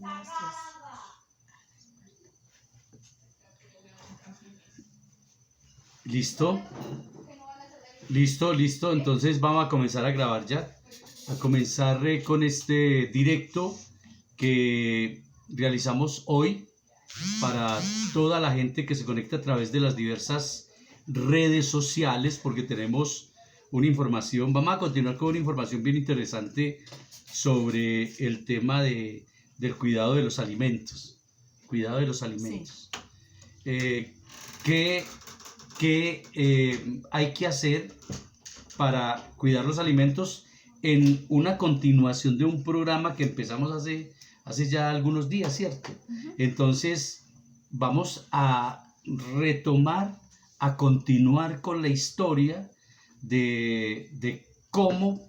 Uno, dos, tres. ¿Listo? Listo. Entonces vamos a comenzar a grabar ya. A comenzar con este directo que realizamos hoy para toda la gente que se conecta a través de las diversas redes sociales, porque tenemos una información, vamos a continuar con una información bien interesante sobre el tema del cuidado de los alimentos. Cuidado de los alimentos. Sí. ¿Qué hay que hacer para cuidar los alimentos en una continuación de un programa que empezamos hace ya algunos días, ¿cierto? Uh-huh. Entonces vamos a retomar, a continuar con la historia de cómo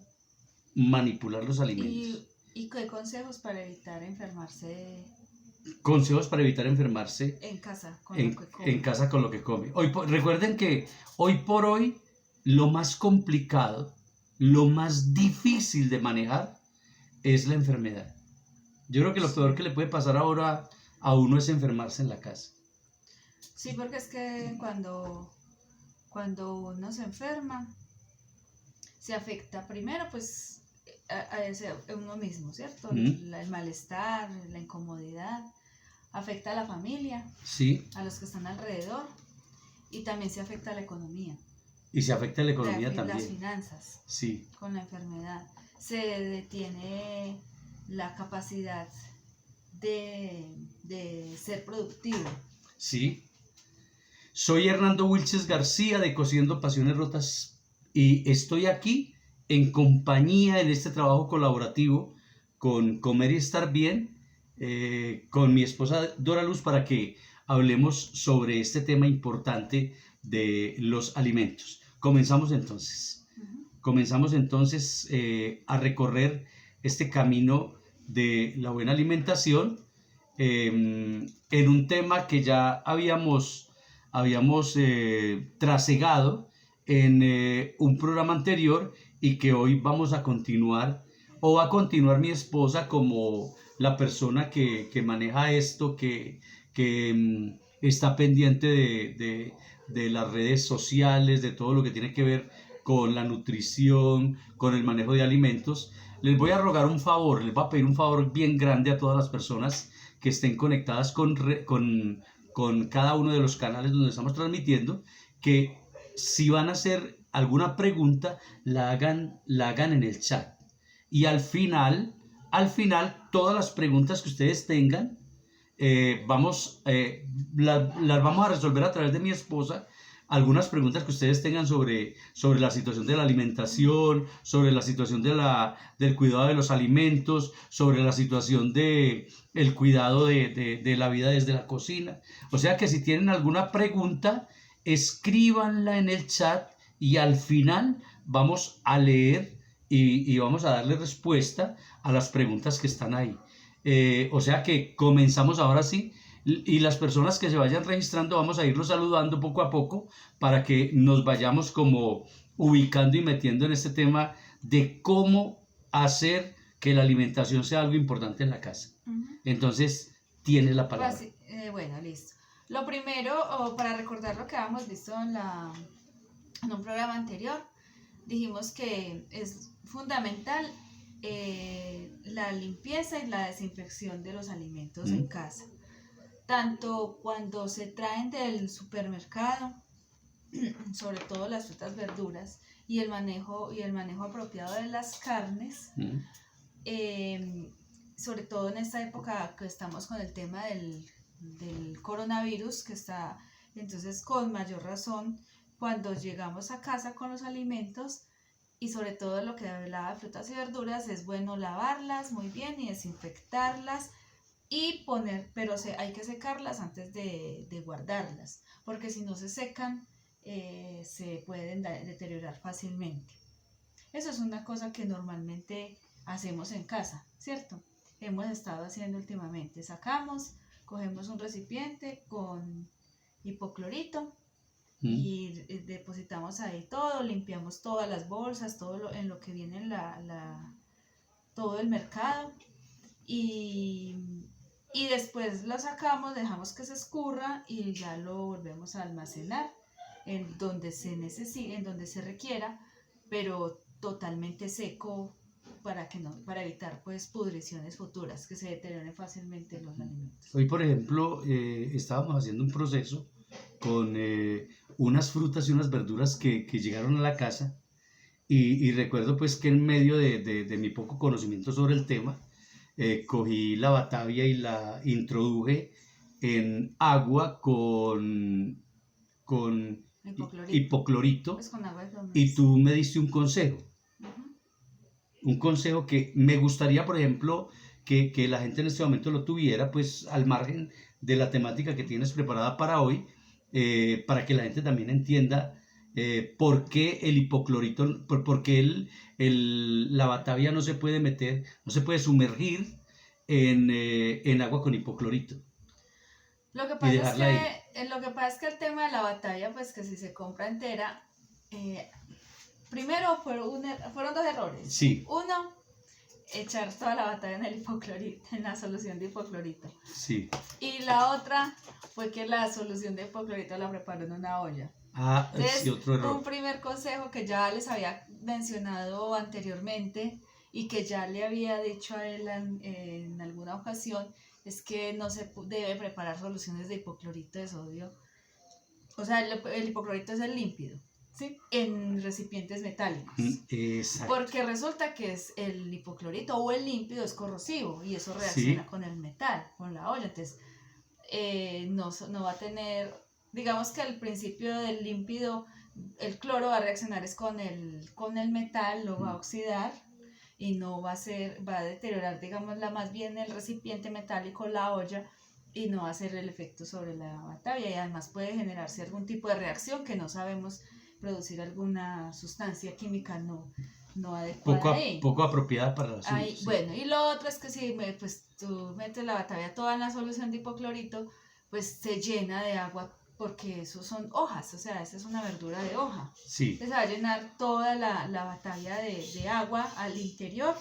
manipular los alimentos. ¿Y qué consejos para evitar enfermarse? Consejos para evitar enfermarse en casa con lo que come. En casa con lo que come. Recuerden que hoy por hoy lo más complicado, lo más difícil de manejar es la enfermedad. Yo creo que lo peor que le puede pasar ahora a uno es enfermarse en la casa. Sí, porque es que cuando uno se enferma, se afecta primero pues a uno mismo, ¿cierto? Uh-huh. El malestar, la incomodidad, afecta a la familia, sí, a los que están alrededor, y también se afecta a la economía. Y se afecta a la economía también. Las finanzas. Sí. Con la enfermedad. Se detiene la capacidad de ser productivo. Sí. Soy Hernando Wilches García de Cosiendo Pasiones Rotas y estoy aquí en compañía en este trabajo colaborativo con Comer y Estar Bien, con mi esposa Dora Luz, para que hablemos sobre este tema importante de los alimentos. Comenzamos entonces a recorrer este camino de la buena alimentación en un tema que ya habíamos trasegado en un programa anterior y que hoy vamos a continuar, o va a continuar mi esposa como la persona que maneja esto, que está pendiente de las redes sociales, de todo lo que tiene que ver con la nutrición, con el manejo de alimentos. Les voy a rogar un favor, les voy a pedir un favor bien grande a todas las personas que estén conectadas con cada uno de los canales donde estamos transmitiendo, que si van a hacer alguna pregunta, la hagan en el chat. Y al final, todas las preguntas que ustedes tengan, las vamos a resolver a través de mi esposa. Algunas preguntas que ustedes tengan sobre la situación de la alimentación, sobre la situación del cuidado de los alimentos, sobre la situación del cuidado de la vida desde la cocina. O sea que si tienen alguna pregunta, escríbanla en el chat y al final vamos a leer y vamos a darle respuesta a las preguntas que están ahí. O sea que comenzamos ahora sí. Y las personas que se vayan registrando vamos a irlos saludando poco a poco para que nos vayamos como ubicando y metiendo en este tema de cómo hacer que la alimentación sea algo importante en la casa. Uh-huh. Entonces, tienes la palabra. Bueno, listo. Lo primero, para recordar lo que habíamos visto en un programa anterior, dijimos que es fundamental la limpieza y la desinfección de los alimentos en casa. Tanto cuando se traen del supermercado, sobre todo las frutas, verduras, y el manejo apropiado de las carnes, sobre todo en esta época que estamos con el tema del coronavirus, que está, entonces con mayor razón, cuando llegamos a casa con los alimentos, y sobre todo lo que hablaba de frutas y verduras, es bueno lavarlas muy bien y desinfectarlas, y pero hay que secarlas antes de guardarlas, porque si no se secan se pueden deteriorar fácilmente. Eso es una cosa que normalmente hacemos en casa, ¿cierto? Hemos estado haciendo últimamente. Sacamos, cogemos un recipiente con hipoclorito y depositamos ahí todo, limpiamos todas las bolsas, todo en lo que viene todo el mercado, y y después lo sacamos, dejamos que se escurra y ya lo volvemos a almacenar en donde se necesite, en donde se requiera, pero totalmente seco para evitar pues pudriciones futuras que se deterioren fácilmente los alimentos. Hoy, por ejemplo, estábamos haciendo un proceso con unas frutas y unas verduras que llegaron a la casa y recuerdo pues que en medio de mi poco conocimiento sobre el tema, cogí la batavia y la introduje en agua con hipoclorito Pues con agua de y cloruro. tú me diste un consejo. Ujú. Un consejo que me gustaría, por ejemplo, que la gente en este momento lo tuviera, pues al margen de la temática que tienes preparada para hoy, para que la gente también entienda por qué el hipoclorito, por qué la batavia no se puede meter, no se puede sumergir en agua con hipoclorito Lo que y pasa es dejarla ahí. lo que pasa es que el tema de la batalla, pues que si se compra entera, primero fueron dos errores. Sí, Uno, echar toda la batalla en el hipoclorito, en la solución de hipoclorito. sí. Y la otra fue que la solución de hipoclorito la preparó en una olla. Ah, Entonces, sí, otro error. un primer consejo que ya les había mencionado anteriormente y que ya le había dicho a él en alguna ocasión, es que no se debe preparar soluciones de hipoclorito de sodio. O sea, el hipoclorito es el límpido, ¿sí? En recipientes metálicos. Exacto. Porque resulta que es el hipoclorito o el límpido es corrosivo y eso reacciona Sí. con el metal, con la olla. Entonces, no va a tener, digamos que al principio del límpido, el cloro va a reaccionar es con el metal, lo va a oxidar y no va a deteriorar, digamos, más bien el recipiente metálico, la olla, y no va a hacer el efecto sobre la batavia y además puede generarse algún tipo de reacción que no sabemos producir alguna sustancia química no adecuada ahí. Poco apropiada para la Ahí, sí. bueno, y lo otro es que si pues, tú metes la batavia toda en la solución de hipoclorito, pues se llena de agua porque eso son hojas, o sea, esa es una verdura de hoja. Sí. Entonces se va a llenar toda la batavia de agua al interior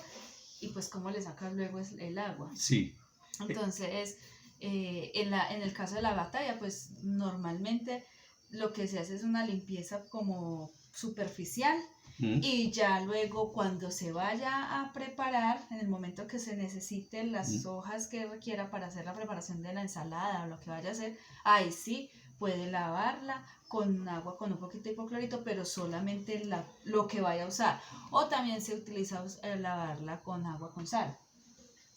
y pues cómo le sacas luego el agua. Sí. Entonces, en el caso de la batalla, pues normalmente lo que se hace es una limpieza como superficial y ya luego cuando se vaya a preparar, en el momento que se necesiten las hojas que requiera para hacer la preparación de la ensalada o lo que vaya a hacer, ahí sí puede lavarla con agua con un poquito de hipoclorito, pero solamente lo que vaya a usar. O también se utiliza lavarla con agua con sal,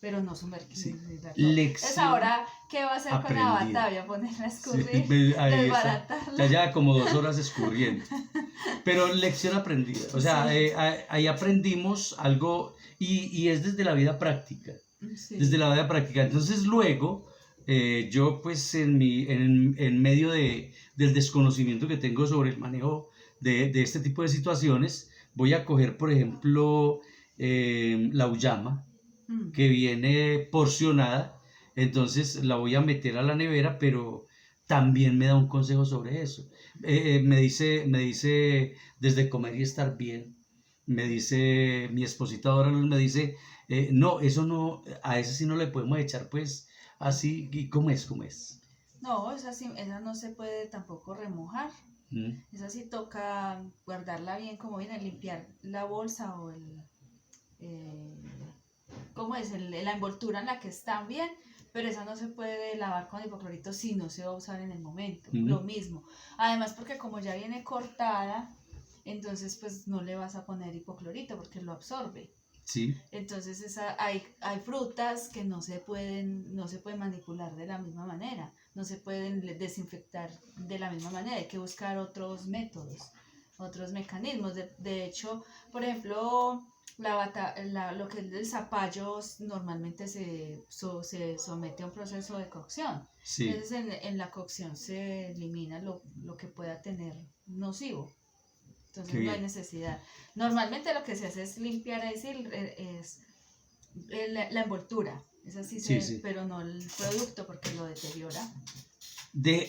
pero no sumergirla. Sí. Entonces ahora, ¿qué va a hacer con la batavia? Ponerla a escurrir, sí, desbaratarla. Ya como 2 horas escurriendo. Pero lección aprendida. O sea, sí. Ahí aprendimos algo y es desde la vida práctica. Sí. Desde la vida práctica. Entonces luego, yo pues en medio del desconocimiento que tengo sobre el manejo de este tipo de situaciones, voy a coger, por ejemplo, la uyama, que viene porcionada, entonces la voy a meter a la nevera, pero también me da un consejo sobre eso. Me dice desde comer y estar bien, me dice mi esposita Dora Luz, me dice, no, eso no, a ese sí no le podemos echar pues así, ¿y cómo es? No, esa no se puede tampoco remojar. Esa sí toca guardarla bien, como viene, limpiar la bolsa o ¿cómo es? La envoltura en la que están bien, pero esa no se puede lavar con hipoclorito si no se va a usar en el momento. Lo mismo. Además, porque como ya viene cortada, entonces pues no le vas a poner hipoclorito porque lo absorbe. Sí. Entonces hay frutas que no se pueden manipular de la misma manera, no se pueden desinfectar de la misma manera, hay que buscar otros métodos, otros mecanismos. De hecho, por ejemplo, lo que es el zapallo normalmente se somete a un proceso de cocción. Sí. Entonces en la cocción se elimina lo que pueda tener nocivo. Entonces no hay necesidad. Normalmente lo que se hace es limpiar la envoltura. Es así, sí. Pero no el producto porque lo deteriora.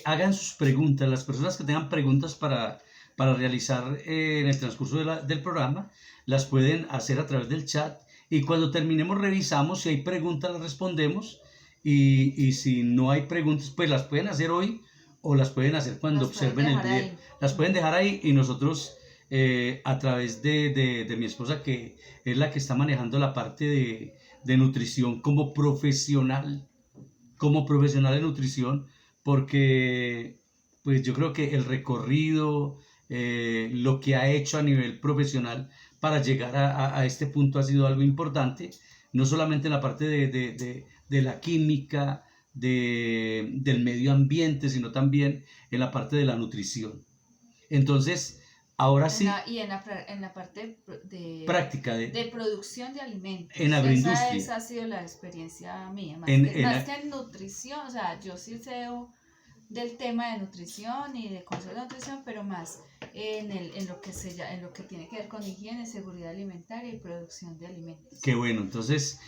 Hagan sus preguntas. Las personas que tengan preguntas para realizar en el transcurso del programa, las pueden hacer a través del chat. Y cuando terminemos revisamos, si hay preguntas las respondemos y si no hay preguntas, pues las pueden hacer hoy o las pueden hacer cuando Las pueden observen el dejar video. ahí. Las pueden dejar ahí y nosotros a través de mi esposa, que es la que está manejando la parte de nutrición como profesional en nutrición, porque pues yo creo que el recorrido, lo que ha hecho a nivel profesional para llegar a este punto ha sido algo importante, no solamente en la parte de la química, del medio ambiente, sino también en la parte de la nutrición. Entonces, ahora sí, En la parte práctica de producción de alimentos. en agroindustria. Esa ha sido la experiencia mía, más que en nutrición, o sea, yo sí sé del tema de nutrición y de concepto de nutrición, pero más en lo que tiene que ver con higiene, seguridad alimentaria y producción de alimentos. Qué bueno, entonces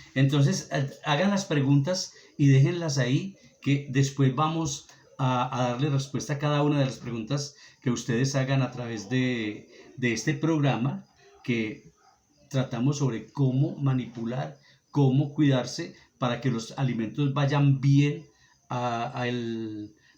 hagan las preguntas y déjenlas ahí, que después vamos a darle respuesta a cada una de las preguntas que ustedes hagan a través de este programa, que tratamos sobre cómo manipular, cómo cuidarse para que los alimentos vayan bien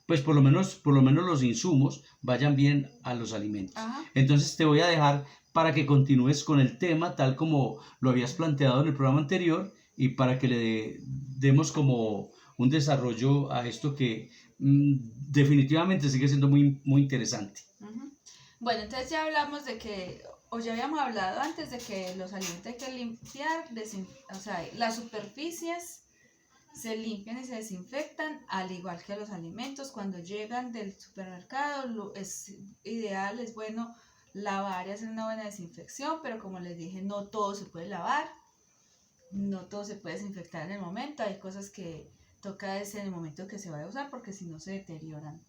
pues por lo menos los insumos vayan bien a los alimentos. Ajá. Entonces te voy a dejar para que continúes con el tema tal como lo habías planteado en el programa anterior, y para que le demos como un desarrollo a esto que definitivamente sigue siendo muy, muy interesante. Uh-huh. Bueno, entonces ya hablamos ya habíamos hablado antes de que los alimentos hay que limpiar, o sea, las superficies se limpian y se desinfectan, al igual que los alimentos. Cuando llegan del supermercado, es ideal, es bueno lavar y hacer una buena desinfección, pero como les dije, no todo se puede lavar, no todo se puede desinfectar en el momento. Hay cosas que toca en el momento que se vaya a usar, porque si no se deterioran,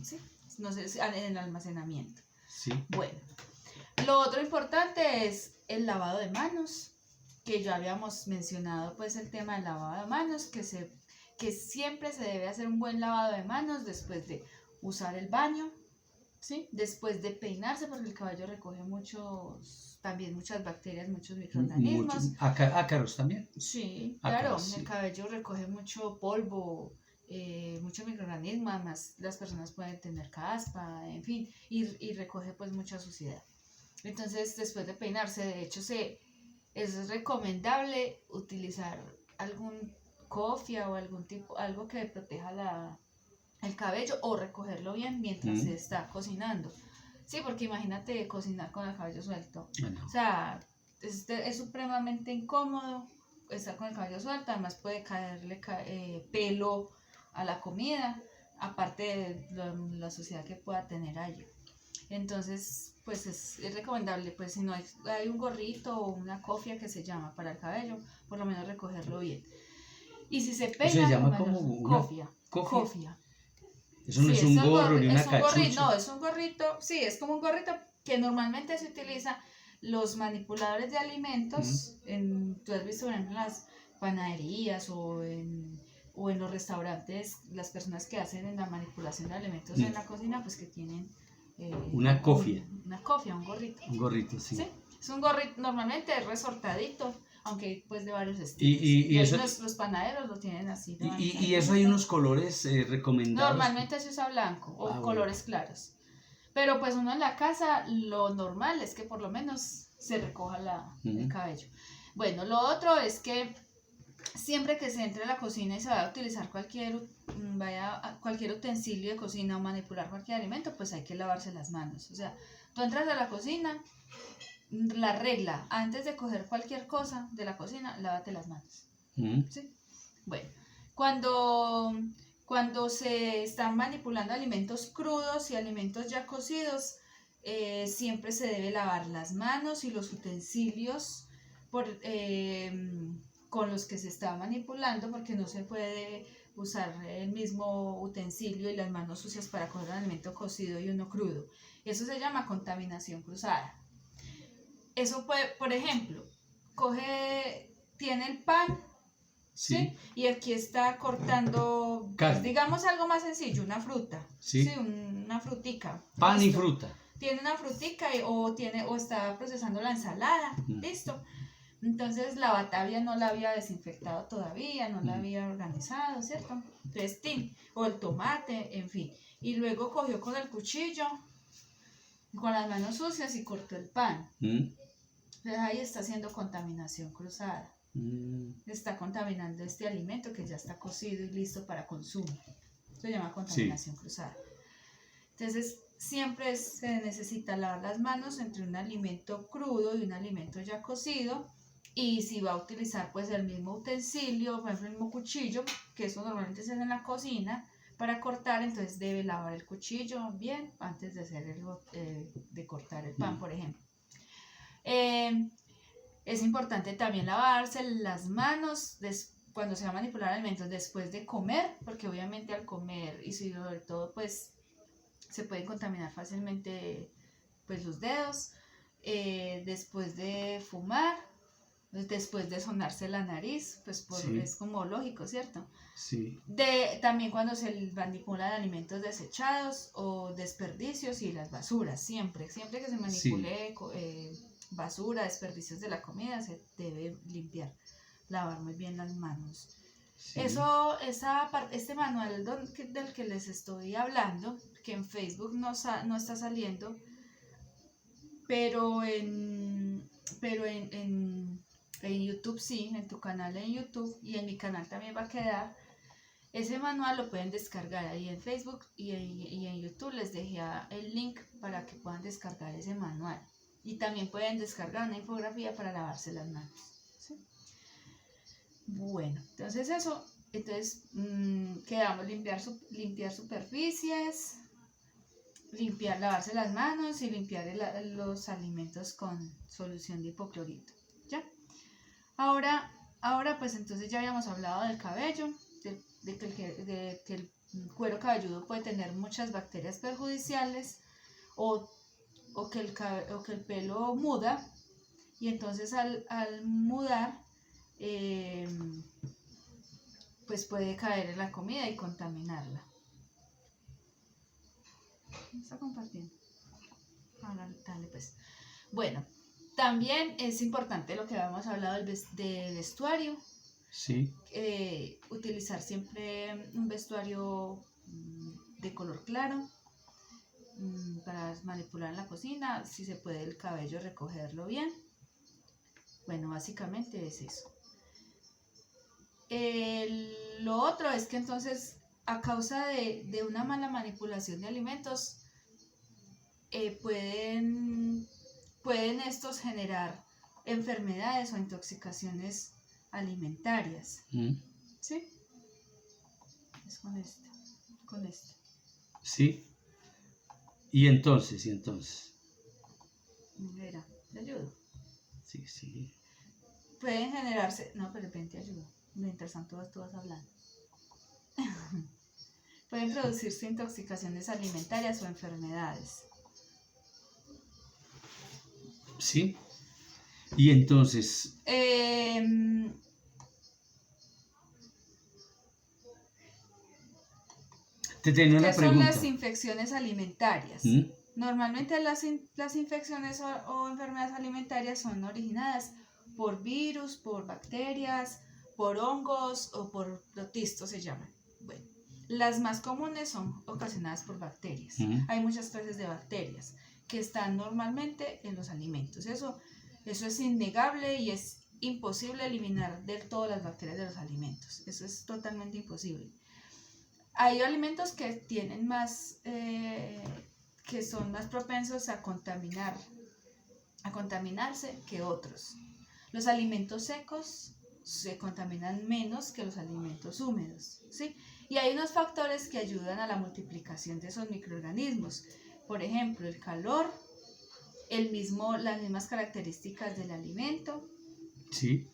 ¿sí? No sé, en el almacenamiento. Sí. Bueno, lo otro importante es el lavado de manos, que ya habíamos mencionado, pues el tema del lavado de manos, que siempre se debe hacer un buen lavado de manos después de usar el baño, ¿sí? Después de peinarse, porque el cabello recoge también muchas bacterias, muchos microorganismos. Ácaros también. Sí, Ácaros, claro, sí. El cabello recoge mucho polvo, muchos microorganismos, además las personas pueden tener caspa, en fin, y recoge pues mucha suciedad. Entonces, después de peinarse, de hecho es recomendable utilizar algún cofia o algo que proteja el cabello, o recogerlo bien mientras se está cocinando. Sí, porque imagínate cocinar con el cabello suelto. Bueno. O sea, es supremamente incómodo estar con el cabello suelto, además puede caerle pelo a la comida, aparte de la suciedad que pueda tener allí. Entonces, pues es recomendable, pues si no hay un gorrito o una cofia que se llama para el cabello, por lo menos recogerlo bien. Y si se peina, se llama como una cofia. Eso no es un gorro ni una cachucha. No, es un gorrito, sí, es como un gorrito que normalmente se utiliza los manipuladores de alimentos. Tú has visto, por ejemplo, en las panaderías o en los restaurantes, las personas que hacen en la manipulación de alimentos en la cocina, pues que tienen una cofia. Un gorrito. Un gorrito, sí. Sí, es un gorrito, normalmente es resortadito, aunque pues de varios estilos. Y eso, los panaderos lo tienen así. Y eso hay unos colores recomendados. Normalmente se usa blanco o colores claros. Pero pues uno en la casa, lo normal es que por lo menos se recoja el cabello. Bueno, lo otro es que siempre que se entre a la cocina y se vaya a utilizar cualquier utensilio de cocina o manipular cualquier alimento, pues hay que lavarse las manos. O sea, tú entras a la cocina, la regla, antes de coger cualquier cosa de la cocina, lávate las manos. ¿Sí? Bueno, cuando se están manipulando alimentos crudos y alimentos ya cocidos, siempre se debe lavar las manos y los utensilios con los que se está manipulando, porque no se puede usar el mismo utensilio y las manos sucias para coger un alimento cocido y uno crudo. Eso se llama contaminación cruzada. Eso puede, por ejemplo, tiene el pan, ¿sí? Y aquí está cortando, pues, digamos algo más sencillo, una fruta, ¿sí? Una frutica. Pan y fruta. Tiene una frutica o está procesando la ensalada, listo. Entonces la batavia no la había desinfectado todavía, no la había organizado, ¿cierto? Entonces, o el tomate, en fin. Y luego cogió con el cuchillo, con las manos sucias y cortó el pan. Entonces ahí está haciendo contaminación cruzada. Está contaminando este alimento que ya está cocido y listo para consumo. Se llama contaminación cruzada. Entonces, siempre se necesita lavar las manos entre un alimento crudo y un alimento ya cocido. Y si va a utilizar pues el mismo utensilio, por ejemplo el mismo cuchillo, que eso normalmente se hace en la cocina, para cortar, entonces debe lavar el cuchillo bien antes de de cortar el pan, por ejemplo. Es importante también lavarse las manos cuando se va a manipular alimentos después de comer, porque obviamente al comer y sobre todo pues se pueden contaminar fácilmente pues los dedos, después de fumar, después de sonarse la nariz, pues es como lógico, ¿cierto? Sí. También cuando se manipulan alimentos desechados o desperdicios y las basuras, siempre que se manipule basura, desperdicios de la comida, se debe limpiar, lavar muy bien las manos. Sí. Este manual del que les estoy hablando, que en Facebook no está saliendo, pero en YouTube sí, en tu canal en YouTube y en mi canal también va a quedar. Ese manual lo pueden descargar ahí en Facebook y en YouTube les dejé el link para que puedan descargar ese manual. Y también pueden descargar una infografía para lavarse las manos. ¿Sí? Bueno, entonces eso. Entonces quedamos limpiar superficies, lavarse las manos y limpiar los alimentos con solución de hipoclorito. ¿Ya? Ahora pues entonces ya habíamos hablado del cabello, de que el cuero cabelludo puede tener muchas bacterias perjudiciales o que el pelo muda, y entonces al mudar pues puede caer en la comida y contaminarla. ¿Me está compartiendo? Ahora, dale pues. Bueno, también es importante lo que habíamos hablado del vestuario. Sí. Utilizar siempre un vestuario de color claro para manipular en la cocina. Si se puede el cabello recogerlo bien. Bueno, básicamente es eso. Lo otro es que entonces a causa de una mala manipulación de alimentos pueden estos generar enfermedades o intoxicaciones alimentarias. ¿Sí? Es con este. Sí. ¿Y entonces? Mira, te ayudo. Sí. Pueden generarse... No, pero ven, te ayudo. Mientras tanto tú vas hablando. Pueden producirse intoxicaciones alimentarias o enfermedades. Sí. Y entonces... Te tenía una pregunta. ¿Qué son las infecciones alimentarias? Normalmente las infecciones o enfermedades alimentarias son originadas por virus, por bacterias, por hongos o por protistos se llaman. Bueno, las más comunes son ocasionadas por bacterias. Hay muchas clases de bacterias que están normalmente en los alimentos. Eso es innegable y es imposible eliminar del todo las bacterias de los alimentos. Eso es totalmente imposible. Hay alimentos que tienen más, que son más propensos a contaminarse que otros. Los alimentos secos se contaminan menos que los alimentos húmedos, ¿sí? Y hay unos factores que ayudan a la multiplicación de esos microorganismos. Por ejemplo, el calor, las mismas características del alimento, sí.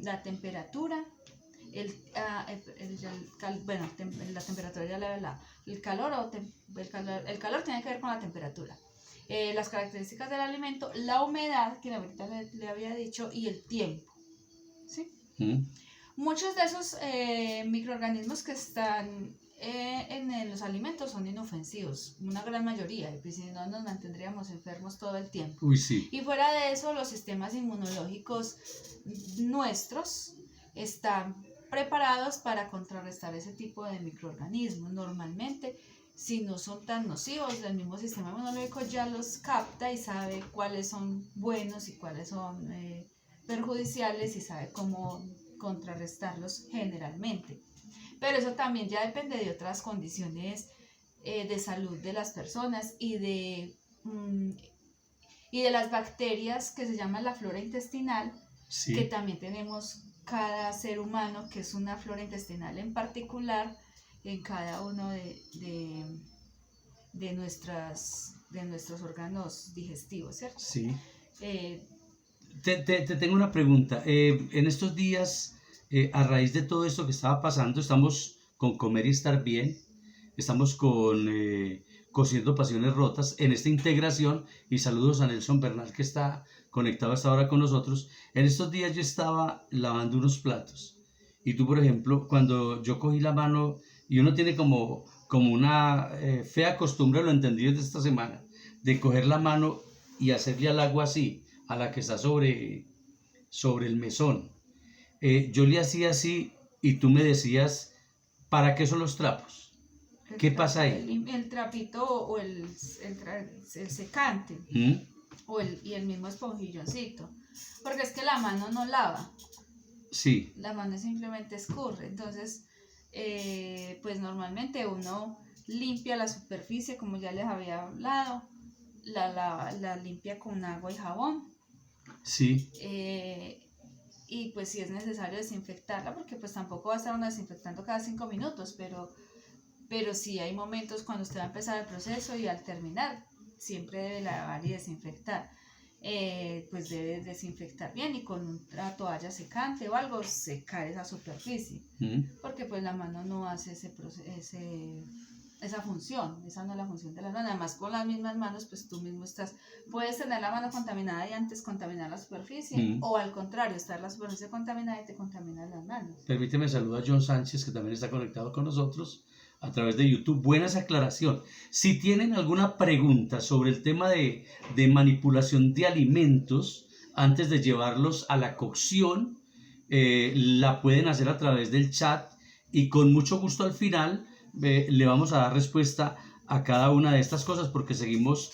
La temperatura, la temperatura ya la he hablado. El calor tiene que ver con la temperatura. Las características del alimento, la humedad, que ahorita le había dicho, y el tiempo. ¿Sí? Muchos de esos microorganismos que están los alimentos son inofensivos, una gran mayoría, y pues si no nos mantendríamos enfermos todo el tiempo. Uy, sí. Y fuera de eso, los sistemas inmunológicos nuestros están preparados para contrarrestar ese tipo de microorganismos. Normalmente, si no son tan nocivos, el mismo sistema inmunológico ya los capta y sabe cuáles son buenos y cuáles son perjudiciales y sabe cómo contrarrestarlos generalmente. Pero eso también ya depende de otras condiciones de salud de las personas y de las bacterias que se llaman la flora intestinal, Sí. que también tenemos cada ser humano, que es una flora intestinal en particular en cada uno de nuestros órganos digestivos, ¿cierto? Sí. Eh, Te tengo una pregunta. En estos días, a raíz de todo esto que estaba pasando, estamos con Comer y Estar Bien, estamos con Cosiendo Pasiones Rotas en esta integración, y saludos a Nelson Bernal que está conectado hasta ahora con nosotros. En estos días yo estaba lavando unos platos y tú, por ejemplo, cuando yo cogí la mano, y uno tiene como una fea costumbre, lo entendí desde esta semana, de coger la mano y hacerle al agua así, a la que está sobre el mesón. Yo le hacía así y tú me decías, ¿para qué son los trapos? ¿Qué pasa ahí? El trapito o el secante ¿Mm? y el mismo esponjilloncito, porque es que la mano no lava, Sí, la mano simplemente escurre. Entonces pues normalmente uno limpia la superficie, como ya les había hablado, la limpia con agua y jabón, sí, y pues si es necesario desinfectarla, porque pues tampoco va a estar uno desinfectando cada 5 minutos, pero sí hay momentos cuando usted va a empezar el proceso y al terminar siempre debe lavar y desinfectar. Pues debe desinfectar bien y con una toalla secante o algo secar esa superficie, porque pues la mano no hace esa función, esa no es la función de la mano. Además, con las mismas manos pues tú mismo puedes tener la mano contaminada y antes contaminar la superficie, o al contrario, estar la superficie contaminada y te contaminas las manos. Permíteme saludar a John Sánchez, que también está conectado con nosotros a través de YouTube. Buenas aclaración. Si tienen alguna pregunta sobre el tema de manipulación de alimentos antes de llevarlos a la cocción, la pueden hacer a través del chat, y con mucho gusto al final le vamos a dar respuesta a cada una de estas cosas, porque seguimos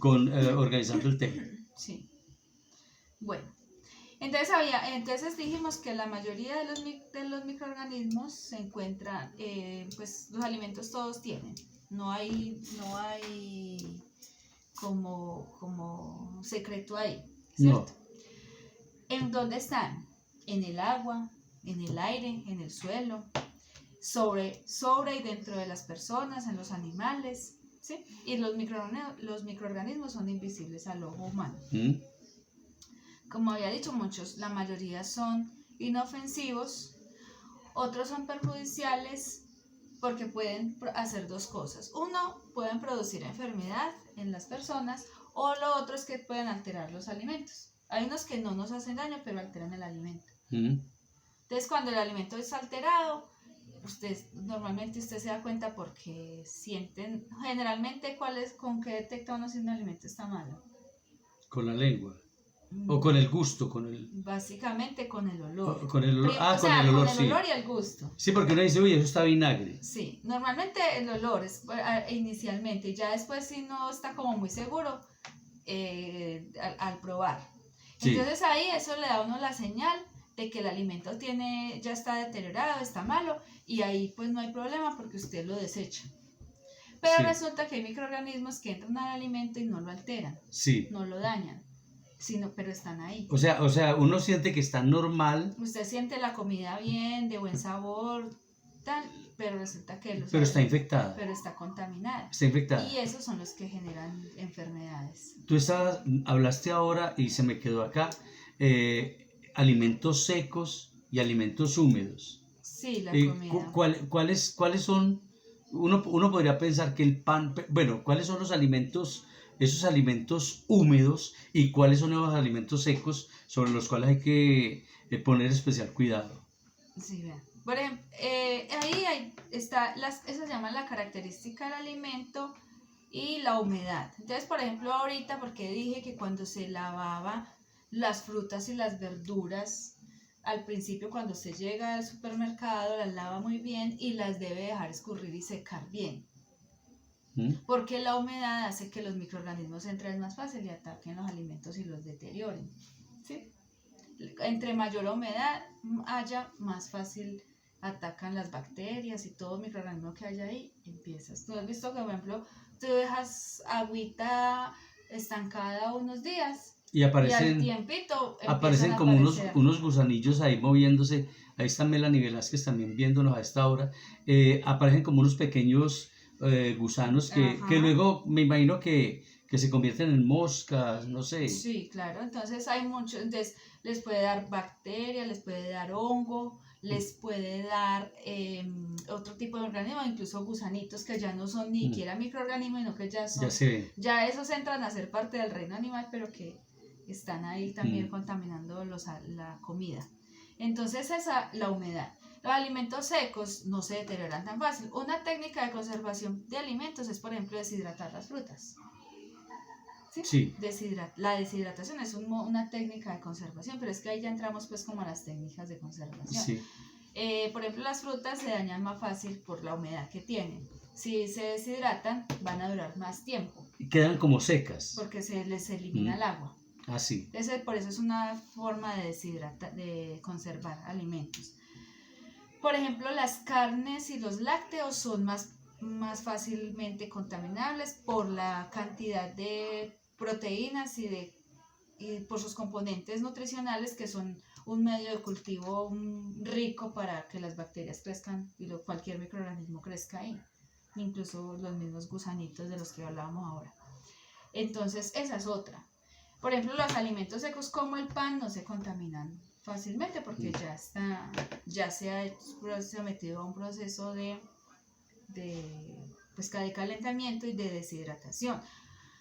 organizando el tema. Sí. Bueno. Entonces dijimos que la mayoría de los microorganismos se encuentran, pues los alimentos todos tienen, no hay como secreto ahí, ¿cierto? No. ¿En dónde están? En el agua, en el aire, en el suelo, sobre y dentro de las personas, en los animales, ¿sí? Y los microorganismos son invisibles al ojo humano. Como había dicho, la mayoría son inofensivos, otros son perjudiciales porque pueden hacer dos cosas. Uno, pueden producir enfermedad en las personas, o lo otro es que pueden alterar los alimentos. Hay unos que no nos hacen daño, pero alteran el alimento. Entonces, cuando el alimento es alterado, normalmente usted se da cuenta porque sienten, generalmente, ¿con qué detecta uno si un alimento está malo? Con la lengua. O con el gusto, Básicamente con el olor. Con el olor, con el olor y el gusto. Sí, porque uno dice, uy, eso está vinagre. Sí, normalmente el olor es inicialmente, ya después si no está como muy seguro al probar. Sí. Entonces ahí eso le da a uno la señal de que el alimento ya está deteriorado, está malo, y ahí pues no hay problema porque usted lo desecha. Pero sí, resulta que hay microorganismos que entran al alimento y no lo alteran, sí, no lo dañan, pero están ahí. O sea, uno siente que está normal. Usted siente la comida bien, de buen sabor, tal, pero resulta que pero está infectada. Pero está contaminada. Está infectada. Y esos son los que generan enfermedades. Tú hablaste ahora y se me quedó acá, alimentos secos y alimentos húmedos. Sí, la comida. ¿Cuáles son? Uno podría pensar que el pan, bueno, ¿cuáles son esos alimentos húmedos, y cuáles son los alimentos secos sobre los cuales hay que poner especial cuidado? Sí, vean. Por ejemplo, está, eso se llama la característica del alimento y la humedad. Entonces, por ejemplo, ahorita, porque dije que cuando se lavaba las frutas y las verduras, al principio cuando se llega al supermercado, las lava muy bien y las debe dejar escurrir y secar bien. Porque la humedad hace que los microorganismos entren más fácil y ataquen los alimentos y los deterioren. ¿Sí? Entre mayor humedad haya, más fácil atacan las bacterias y todo microorganismo que haya ahí, empiezas. Tú has visto que, por ejemplo, tú dejas agüita estancada unos días y y al tiempito aparecen como unos gusanillos ahí moviéndose. Ahí está Melanie Velázquez también viéndonos a esta hora. Aparecen como unos pequeños gusanos que luego me imagino que se convierten en moscas, no sé. Sí, claro, entonces hay muchos, entonces les puede dar bacteria, les puede dar hongo, les puede dar otro tipo de organismo, incluso gusanitos que ya no son ni siquiera microorganismos, sino que ya son, ya esos entran a ser parte del reino animal, pero que están ahí también contaminando la comida. Entonces la humedad. Los alimentos secos no se deterioran tan fácil. Una técnica de conservación de alimentos es, por ejemplo, deshidratar las frutas. ¿Sí? La deshidratación es una técnica de conservación, pero es que ahí ya entramos pues como a las técnicas de conservación. Sí. Por ejemplo, las frutas se dañan más fácil por la humedad que tienen. Si se deshidratan, van a durar más tiempo. Y quedan como secas. Porque se les elimina el agua. Ah, sí. Por eso es una forma de conservar alimentos. Por ejemplo, las carnes y los lácteos son más fácilmente contaminables por la cantidad de proteínas y por sus componentes nutricionales, que son un medio de cultivo rico para que las bacterias crezcan y cualquier microorganismo crezca ahí, incluso los mismos gusanitos de los que hablábamos ahora. Entonces, esa es otra. Por ejemplo, los alimentos secos como el pan no se contaminan fácilmente porque ya se ha sometido a un proceso de calentamiento y de deshidratación.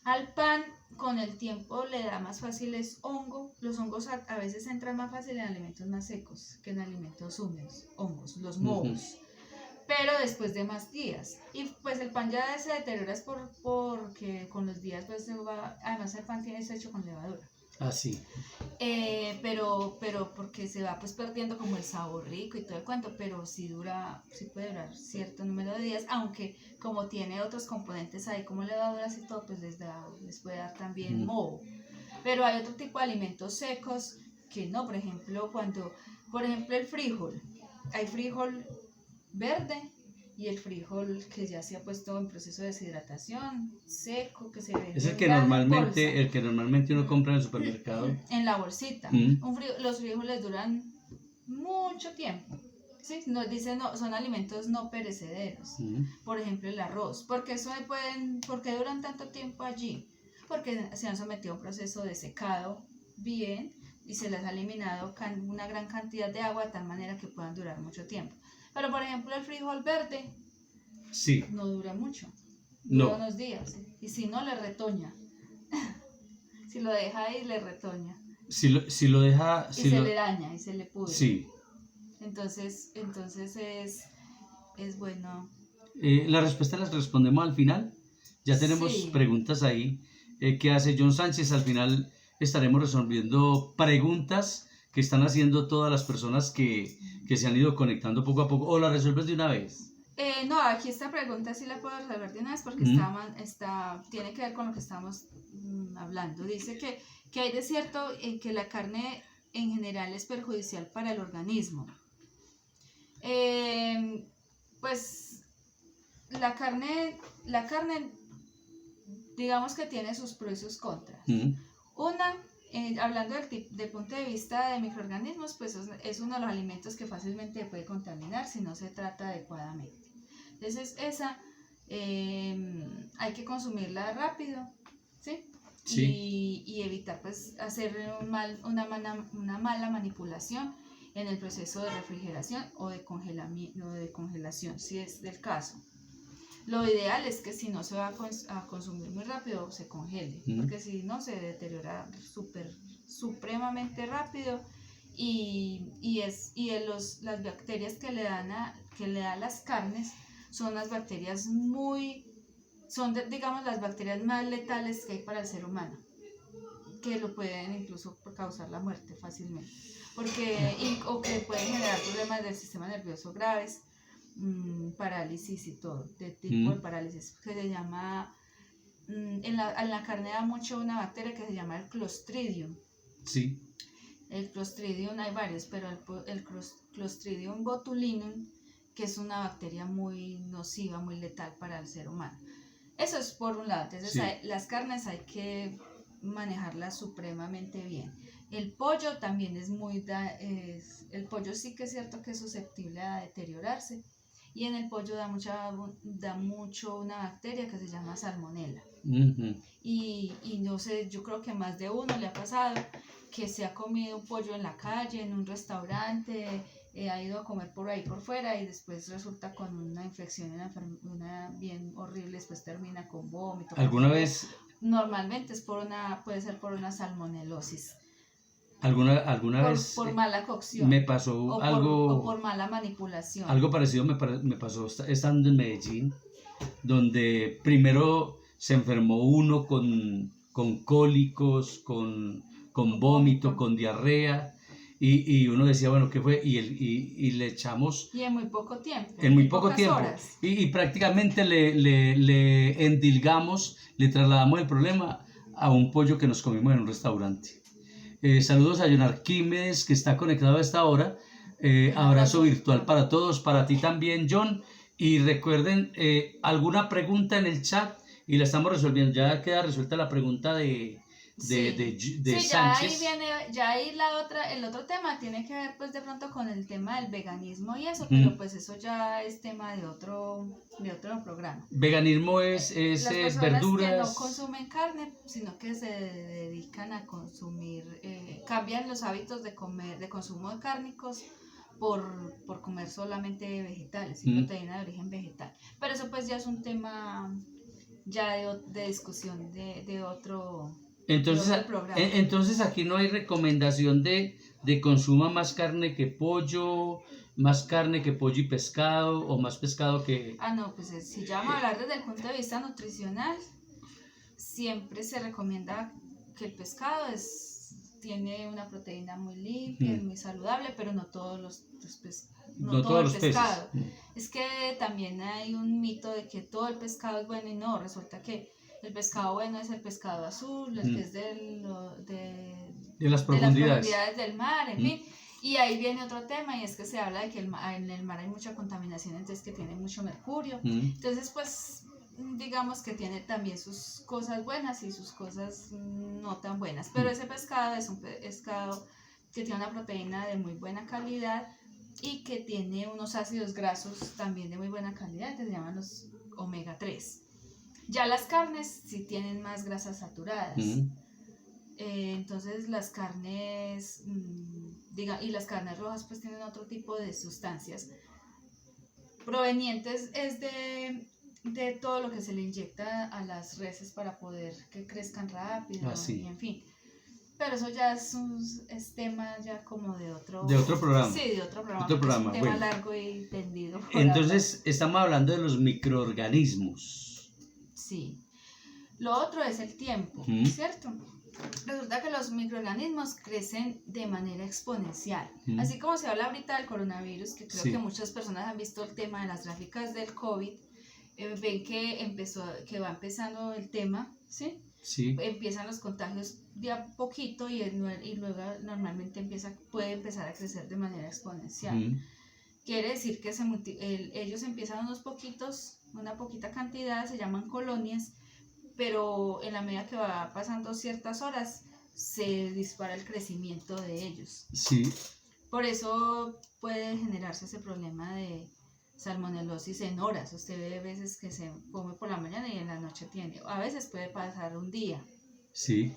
Al pan con el tiempo le da más fácil hongo. Los hongos a veces entran más fácil en alimentos más secos que en alimentos húmedos, hongos, los mohos. Pero después de más días. Y pues el pan ya se deteriora porque con los días pues además el pan tiene hecho con levadura. Ah, sí. Pero porque se va pues perdiendo como el sabor rico y todo el cuento, pero sí puede durar cierto número de días, aunque como tiene otros componentes ahí como levaduras y todo, pues les puede dar también moho. Pero hay otro tipo de alimentos secos que no, por ejemplo, el frijol, hay frijol verde y el frijol que ya se ha puesto en proceso de deshidratación, seco, que se vende. Es el que normalmente uno compra en el supermercado. En la bolsita. Los frijoles duran mucho tiempo. ¿Sí? Son alimentos no perecederos. Por ejemplo, el arroz. ¿Por qué duran tanto tiempo allí? Porque se han sometido a un proceso de secado bien y se les ha eliminado una gran cantidad de agua de tal manera que puedan durar mucho tiempo. Pero, por ejemplo, el frijol verde no dura mucho, dura unos días. Y si no, le retoña. Si lo deja ahí, le retoña. Si lo deja... le daña y se le pudre. Sí. Entonces es bueno. La respuesta las respondemos al final. Ya tenemos preguntas ahí. ¿Qué hace John Sánchez? Al final estaremos resolviendo preguntas que están haciendo todas las personas que se han ido conectando poco a poco. ¿O la resuelves de una vez? No, aquí esta pregunta sí la puedo resolver de una vez porque tiene que ver con lo que estamos hablando. Dice que hay de cierto en que la carne en general es perjudicial para el organismo. Pues la carne digamos que tiene sus pros y sus contras. Hablando del punto de vista de microorganismos, pues es uno de los alimentos que fácilmente puede contaminar si no se trata adecuadamente. Entonces hay que consumirla rápido, ¿sí? Y evitar pues hacer una mala manipulación en el proceso de refrigeración o de congelación, si es del caso. Lo ideal es que si no se va a consumir muy rápido, se congele, porque si no se deteriora supremamente rápido Las bacterias que le dan a las carnes son las bacterias digamos, las bacterias más letales que hay para el ser humano, que lo pueden incluso causar la muerte fácilmente, o que pueden generar problemas del sistema nervioso graves, parálisis y todo, de tipo de parálisis, que se llama, en la carne da mucho una bacteria que se llama el Clostridium. Sí. El Clostridium hay varios, pero el Clostridium botulinum, que es una bacteria muy nociva, muy letal para el ser humano. Eso es por un lado. Entonces, Sí. las carnes hay que manejarlas supremamente bien. El pollo también el pollo sí que es cierto que es susceptible a deteriorarse, y en el pollo da mucho una bacteria que se llama salmonela. Y no sé, yo creo que más de uno le ha pasado que se ha comido un pollo en la calle, en un restaurante, ha ido a comer por ahí por fuera y después resulta con una infección, una bien horrible, después termina con vómito. ¿Alguna vez? Normalmente puede ser por una salmonelosis. ¿Alguna vez? Por mala cocción. Me pasó algo. O por mala manipulación. Algo parecido me pasó estando en Medellín, donde primero se enfermó uno con cólicos, con vómito, con diarrea, y uno decía, bueno, ¿qué fue? Y le echamos... Y en muy poco tiempo. En muy poco tiempo. Horas. Y prácticamente le endilgamos, le trasladamos el problema a un pollo que nos comimos en un restaurante. Saludos a John Arquímedes, que está conectado a esta hora. Abrazo virtual para todos, para ti también, John. Y recuerden, alguna pregunta en el chat y la estamos resolviendo. Ya queda resuelta la pregunta de Sánchez. Ya ahí el otro tema tiene que ver pues de pronto con el tema del veganismo y eso, pero pues eso ya es tema de otro programa. Veganismo es las personas verduras que no consumen carne, sino que se dedican a consumir, cambian los hábitos de consumo de cárnicos por comer solamente vegetales y proteína de origen vegetal. Pero eso pues ya es un tema ya de discusión de otro. Entonces aquí no hay recomendación de consuma más carne que pollo y pescado, o más pescado que... No, pues si ya vamos a hablar desde el punto de vista nutricional, siempre se recomienda que el pescado tiene una proteína muy limpia, es muy saludable, pero no todos los todo el pescado. Es que también hay un mito de que todo el pescado es bueno y no, resulta que el pescado bueno es el pescado azul, el que es de las profundidades del mar, en fin. Y ahí viene otro tema, y es que se habla de que en el mar hay mucha contaminación, entonces que tiene mucho mercurio. Entonces, pues, digamos que tiene también sus cosas buenas y sus cosas no tan buenas. Pero ese pescado es un pescado que tiene una proteína de muy buena calidad y que tiene unos ácidos grasos también de muy buena calidad, que se llaman los omega 3. Ya las carnes sí tienen más grasas saturadas. Entonces las carnes, y las carnes rojas pues tienen otro tipo de sustancias provenientes de todo lo que se le inyecta a las reses para poder que crezcan rápido, y en fin. Pero eso ya es tema ya como de otro programa. Sí, de otro programa. Es un tema largo y tendido. Entonces estamos hablando de los microorganismos. Sí. Lo otro es el tiempo, ¿cierto? Resulta que los microorganismos crecen de manera exponencial. Así como se habla ahorita del coronavirus, que creo que muchas personas han visto el tema de las gráficas del COVID, ven que va empezando el tema, ¿sí? Sí. Empiezan los contagios de a poquito y luego normalmente puede empezar a crecer de manera exponencial. Quiere decir que ellos empiezan una poquita cantidad, se llaman colonias, pero en la medida que va pasando ciertas horas se dispara el crecimiento de ellos. Sí. Por eso puede generarse ese problema de salmonelosis en horas. Usted ve veces que se come por la mañana y en la noche tiene. A veces puede pasar un día. Sí.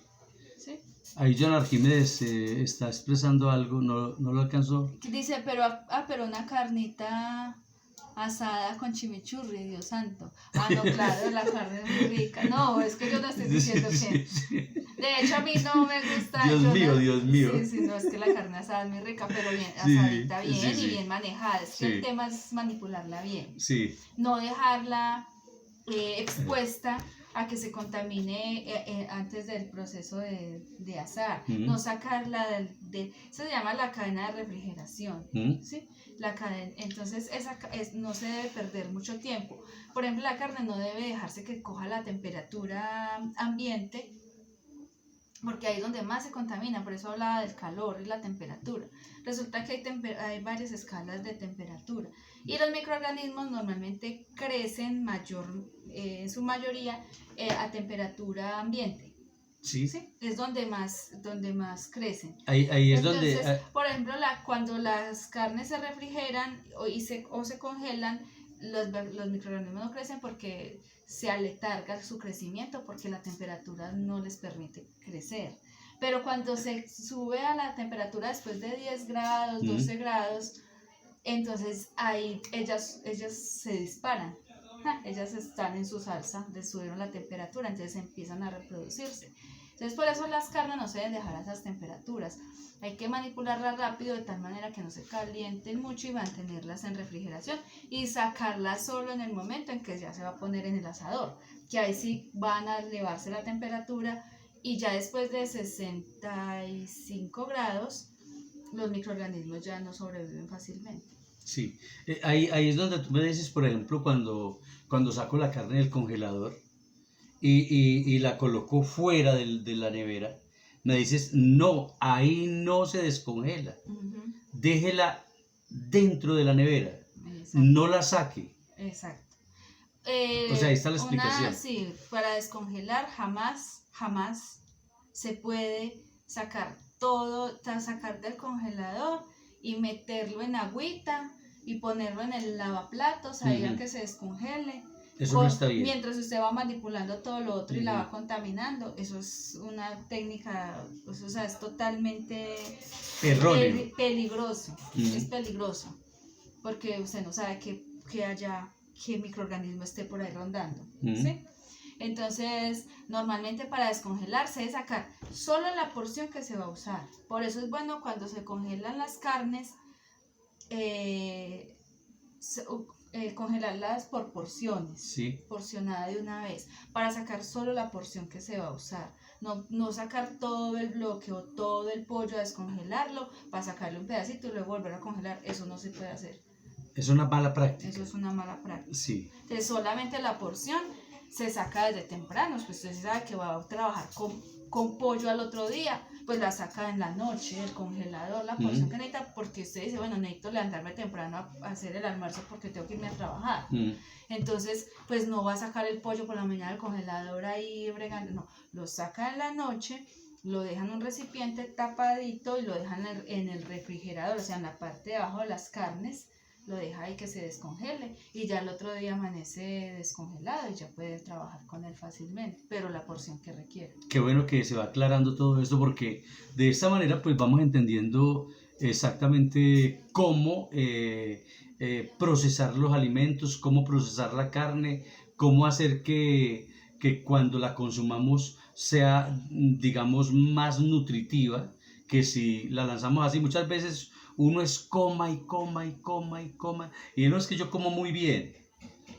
¿Sí? Ahí John Arquímedes está expresando algo, no lo alcanzó. Dice, pero una carnita asada con chimichurri, Dios santo. Ah, no, claro, la carne es muy rica. No, es que yo no estoy diciendo que... De hecho, a mí no me gusta... Dios yo mío, no- Dios mío. Sí, sí, no, es que la carne asada es muy rica, pero bien, Sí, asadita sí, bien y sí. bien manejada. Es que Sí. el tema es manipularla bien. Sí, No dejarla expuesta a que se contamine antes del proceso de asar, no sacarla eso se llama la cadena de refrigeración, ¿sí? La cadena, entonces no se debe perder mucho tiempo. Por ejemplo, la carne no debe dejarse que coja la temperatura ambiente, porque ahí es donde más se contamina, por eso hablaba del calor y la temperatura. Resulta que hay varias escalas de temperatura y los microorganismos normalmente crecen en su mayoría a temperatura ambiente. sí. ¿Sí? Es donde más crecen. Ahí es Entonces, donde... por ejemplo, cuando las carnes se refrigeran o se congelan, los microorganismos no crecen porque se aletarga su crecimiento, porque la temperatura no les permite crecer. Pero cuando se sube a la temperatura después de 10 grados, 12 grados, entonces ahí ellas se disparan. Ellas están en su salsa, les subieron la temperatura, entonces empiezan a reproducirse. Entonces por eso las carnes no se deben dejar a esas temperaturas. Hay que manipularlas rápido de tal manera que no se calienten mucho y mantenerlas en refrigeración y sacarlas solo en el momento en que ya se va a poner en el asador, que ahí sí van a elevarse la temperatura y ya después de 65 grados los microorganismos ya no sobreviven fácilmente. Sí, ahí es donde tú me dices, por ejemplo, cuando saco la carne del congelador y la coloco fuera de la nevera, me dices, no, ahí no se descongela, déjela dentro de la nevera, Exacto. no la saque. Exacto. O sea, ahí está la explicación. Sí, para descongelar jamás se puede sacar sacar del congelador y meterlo en agüita y ponerlo en el lavaplatos ahí a que se descongele. Eso no está bien. Mientras usted va manipulando todo lo otro y la va contaminando, eso es una técnica, pues, o sea, es totalmente erróneo. Peligroso, es peligroso, porque usted no sabe qué microorganismo esté por ahí rondando, ¿sí? Entonces, normalmente para descongelar se debe sacar solo la porción que se va a usar. Por eso es bueno cuando se congelan las carnes, congelarlas por porciones, porcionada de una vez, para sacar solo la porción que se va a usar. No sacar todo el bloque o todo el pollo a descongelarlo, para sacarle un pedacito y luego volver a congelar. Eso no se puede hacer. Es una mala práctica. Eso es una mala práctica. Sí. Entonces, solamente la porción se saca desde temprano, pues usted sabe que va a trabajar con pollo al otro día, pues la saca en la noche del congelador, la porción que necesita, porque usted dice, bueno, necesito levantarme temprano a hacer el almuerzo porque tengo que irme a trabajar. Entonces, pues no va a sacar el pollo por la mañana del congelador ahí bregando, no, lo saca en la noche, lo deja en un recipiente tapadito y lo dejan en el refrigerador, o sea, en la parte de abajo de las carnes, lo deja ahí que se descongele y ya el otro día amanece descongelado y ya puede trabajar con él fácilmente, pero la porción que requiere. Qué bueno que se va aclarando todo esto porque de esta manera pues vamos entendiendo exactamente cómo procesar los alimentos, cómo procesar la carne, cómo hacer que cuando la consumamos sea, digamos, más nutritiva que si la lanzamos así. Muchas veces uno es coma y no es que yo como muy bien,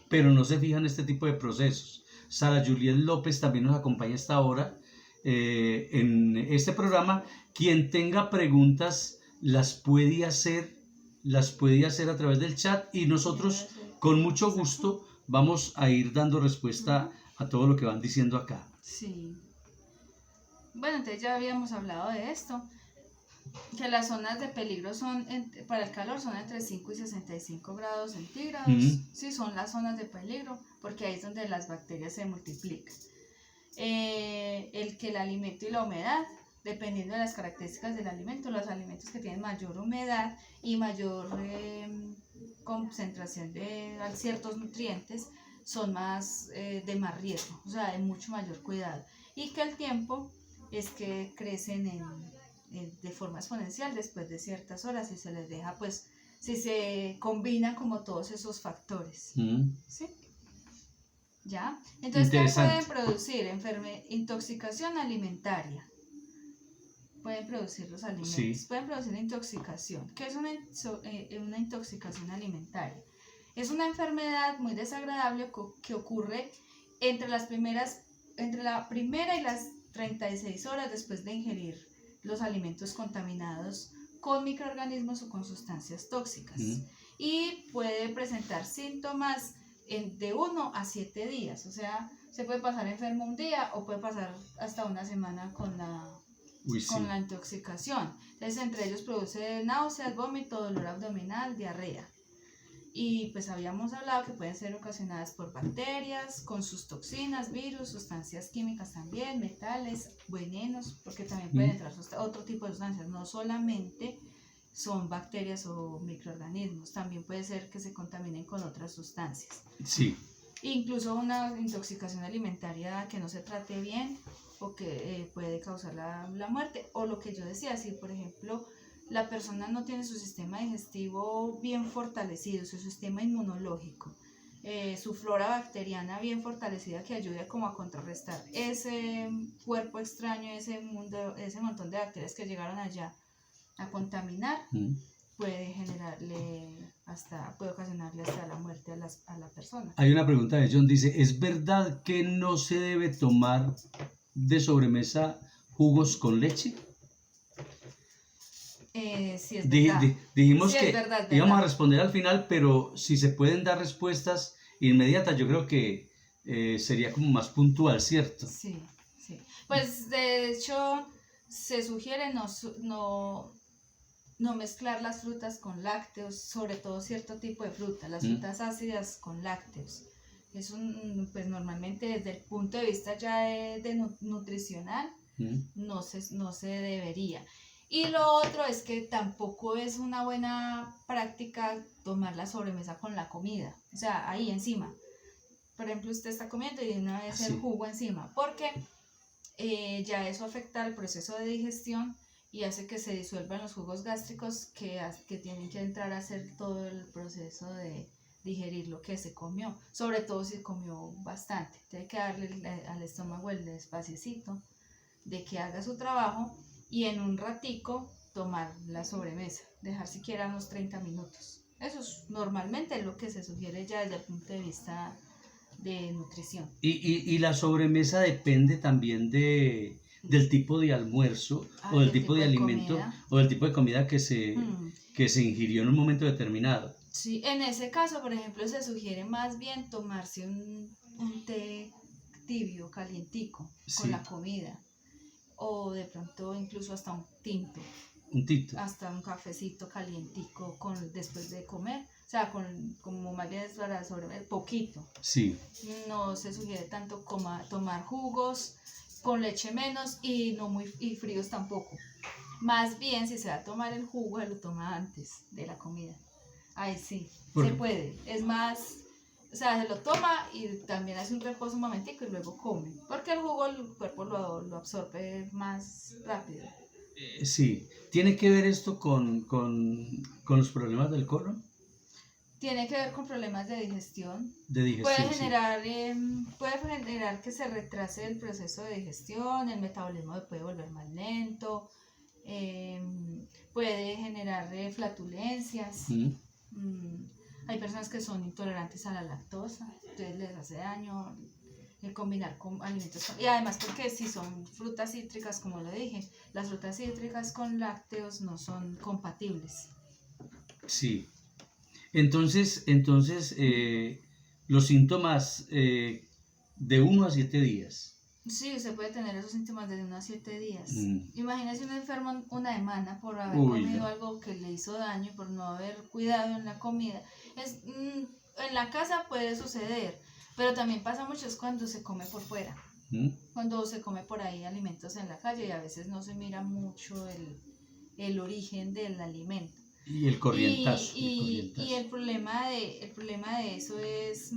pero no se fijan en este tipo de procesos. Sara Juliet López también nos acompaña esta hora en este programa. Quien tenga preguntas las puede hacer a través del chat y nosotros con mucho gusto vamos a ir dando respuesta a todo lo que van diciendo acá. Sí. Bueno, entonces ya habíamos hablado de esto, que las zonas de peligro para el calor son entre 5 y 65 grados centígrados. Sí, son las zonas de peligro, porque ahí es donde las bacterias se multiplican. El alimento y la humedad, dependiendo de las características del alimento, los alimentos que tienen mayor humedad y mayor concentración de ciertos nutrientes son de más riesgo, o sea, de mucho mayor cuidado. Y que el tiempo es que crecen de forma exponencial después de ciertas horas y se les deja pues si se combinan como todos esos factores. ¿Sí? ¿Ya? Entonces, ¿qué pueden producir? Intoxicación alimentaria. Pueden producir los alimentos, sí. Pueden producir intoxicación. ¿Qué es una intoxicación alimentaria? Es una enfermedad muy desagradable que ocurre entre la primera y las 36 horas después de ingerir los alimentos contaminados con microorganismos o con sustancias tóxicas. Y puede presentar síntomas de 1 a 7 días. O sea, se puede pasar enfermo un día o puede pasar hasta una semana con la intoxicación. Entonces, entre ellos produce náuseas, vómito, dolor abdominal, diarrea. Y pues habíamos hablado que pueden ser ocasionadas por bacterias, con sus toxinas, virus, sustancias químicas también, metales, venenos, porque también pueden entrar otro tipo de sustancias, no solamente son bacterias o microorganismos, también puede ser que se contaminen con otras sustancias. Sí. Incluso una intoxicación alimentaria que no se trate bien o que puede causar la muerte, o lo que yo decía, si por ejemplo la persona no tiene su sistema digestivo bien fortalecido, su sistema inmunológico, su flora bacteriana bien fortalecida que ayude como a contrarrestar ese cuerpo extraño, ese montón de bacterias que llegaron allá a contaminar, puede ocasionarle hasta la muerte a la persona. Hay una pregunta de John, dice, ¿es verdad que no se debe tomar de sobremesa jugos con leche? Sí, es verdad. Dijimos sí, que es verdad. íbamos a responder al final, pero si se pueden dar respuestas inmediatas, yo creo que sería como más puntual, ¿cierto? Sí. Pues de hecho se sugiere no mezclar las frutas con lácteos, sobre todo cierto tipo de fruta, las frutas ácidas con lácteos. Pues normalmente desde el punto de vista ya de nutricional no se debería. Y lo otro es que tampoco es una buena práctica tomar la sobremesa con la comida, o sea, ahí encima. Por ejemplo, usted está comiendo y de una vez el jugo encima, porque ya eso afecta al proceso de digestión y hace que se disuelvan los jugos gástricos que tienen que entrar a hacer todo el proceso de digerir lo que se comió, sobre todo si comió bastante. Tiene que darle al estómago el espaciecito de que haga su trabajo y en un ratico tomar la sobremesa, dejar siquiera unos 30 minutos. Eso es normalmente lo que se sugiere ya desde el punto de vista de nutrición. Y la sobremesa depende también del tipo de almuerzo o del tipo de alimento o del tipo de comida que se ingirió en un momento determinado. Sí, en ese caso, por ejemplo, se sugiere más bien tomarse un té tibio, calientico, con la comida. O de pronto incluso hasta un tinto. Hasta un cafecito calientico después de comer. O sea, como más bien es para sobrecomer poquito. Sí. No se sugiere tanto tomar jugos, con leche menos y no muy fríos tampoco. Más bien, si se va a tomar el jugo, se lo toma antes de la comida. Ahí sí, se puede. Es más, o sea, se lo toma y también hace un reposo un momentico y luego come. Porque el jugo el cuerpo lo absorbe más rápido. Sí. ¿Tiene que ver esto con los problemas del colon? Tiene que ver con problemas de digestión. Puede generar que se retrase el proceso de digestión, el metabolismo puede volver más lento, puede generar flatulencias. Hay personas que son intolerantes a la lactosa, entonces les hace daño el combinar con alimentos. Y además porque si son frutas cítricas, como lo dije, las frutas cítricas con lácteos no son compatibles. Sí. Entonces los síntomas de 1 a 7 días. Sí, usted puede tener esos síntomas de 1 a 7 días. Imagínese un enfermo una semana por haber comido algo que le hizo daño, por no haber cuidado en la comida. En la casa puede suceder, pero también pasa mucho es cuando se come por fuera. Cuando se come por ahí alimentos en la calle y a veces no se mira mucho el origen del alimento. Y el corrientazo. Y el problema de eso es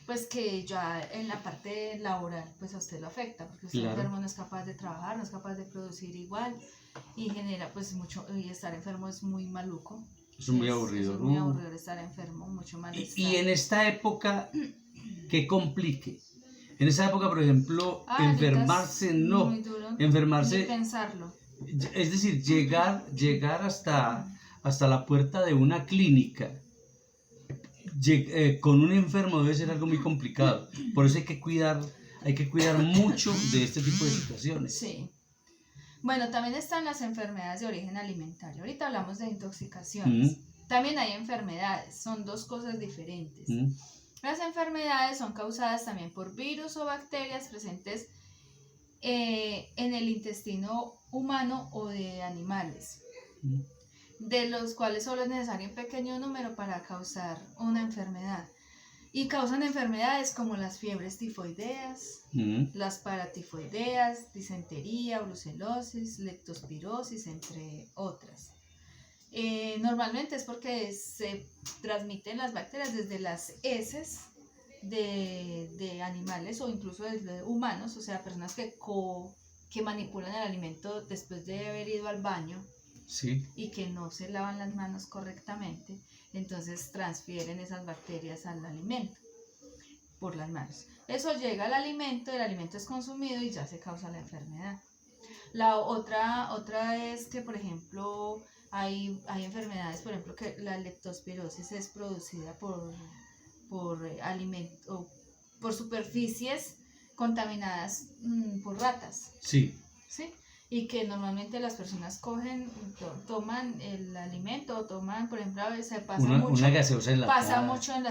pues que ya en la parte laboral pues a usted lo afecta, porque usted enfermo no es capaz de trabajar, no es capaz de producir igual y genera pues mucho, y estar enfermo es muy maluco. Es muy aburrido. Es muy aburrido estar enfermo, mucho malestar. Y en esta época, ¿qué complique? En esa época, por ejemplo, enfermarse, no. Muy duro, Enfermarse, ni pensarlo. es decir, llegar hasta la puerta de una clínica con un enfermo debe ser algo muy complicado. Por eso hay que cuidar mucho de este tipo de situaciones. Sí. Bueno, también están las enfermedades de origen alimentario. Ahorita hablamos de intoxicaciones. También hay enfermedades, son dos cosas diferentes. Las enfermedades son causadas también por virus o bacterias presentes en el intestino humano o de animales, de los cuales solo es necesario un pequeño número para causar una enfermedad. Y causan enfermedades como las fiebres tifoideas, las paratifoideas, disentería, brucelosis, leptospirosis, entre otras. Normalmente es porque se transmiten las bacterias desde las heces de animales o incluso desde humanos, o sea, personas que manipulan el alimento después de haber ido al baño. Sí. Y que no se lavan las manos correctamente, entonces transfieren esas bacterias al alimento por las manos. Eso llega al alimento, el alimento es consumido y ya se causa la enfermedad. La otra es que, por ejemplo, hay enfermedades, por ejemplo, que la leptospirosis es producida por alimento, por superficies contaminadas por ratas. Sí. ¿Sí? Y que normalmente las personas toman el alimento, o toman, por ejemplo, a veces una gaseosa enlatada. Pasa mucho en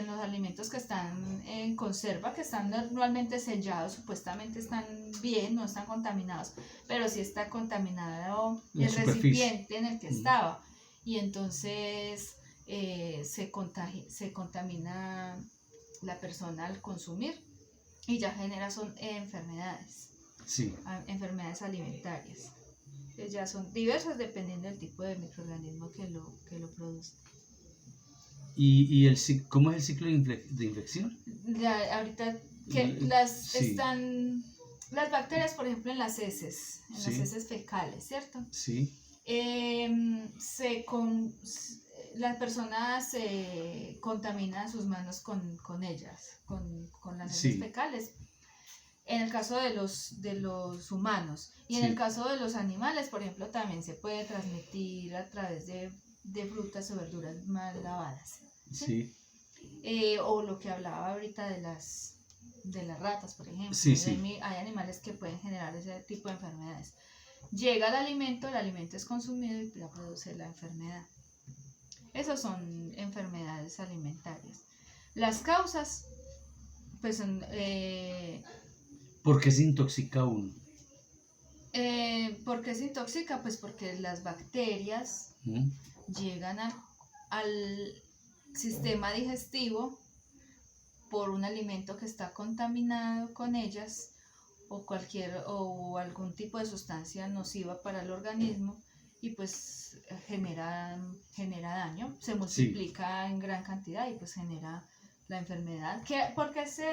los alimentos que están en conserva, que están normalmente sellados, supuestamente están bien, no están contaminados, pero sí está contaminado el recipiente en el que estaba. Y entonces se contamina la persona al consumir y ya genera enfermedades. Sí. Enfermedades alimentarias. Ya son diversas dependiendo del tipo de microorganismo que lo produce. ¿Y cómo es el ciclo de infección? Ahorita que están las bacterias, por ejemplo, en las heces, las heces fecales, ¿cierto? Sí. Las personas contaminan sus manos con ellas, con las heces fecales. En el caso de los humanos y en el caso de los animales, por ejemplo, también se puede transmitir a través de frutas o verduras mal lavadas. ¿Sí? O lo que hablaba ahorita de las ratas, por ejemplo. Hay animales que pueden generar ese tipo de enfermedades. Llega el alimento es consumido y ya produce la enfermedad. Esas son enfermedades alimentarias. Las causas, pues son... ¿Por qué se intoxica uno? ¿Por qué se intoxica? Pues porque las bacterias llegan al sistema digestivo por un alimento que está contaminado con ellas o algún tipo de sustancia nociva para el organismo y pues genera daño, se multiplica en gran cantidad y pues genera la enfermedad. ¿Por qué se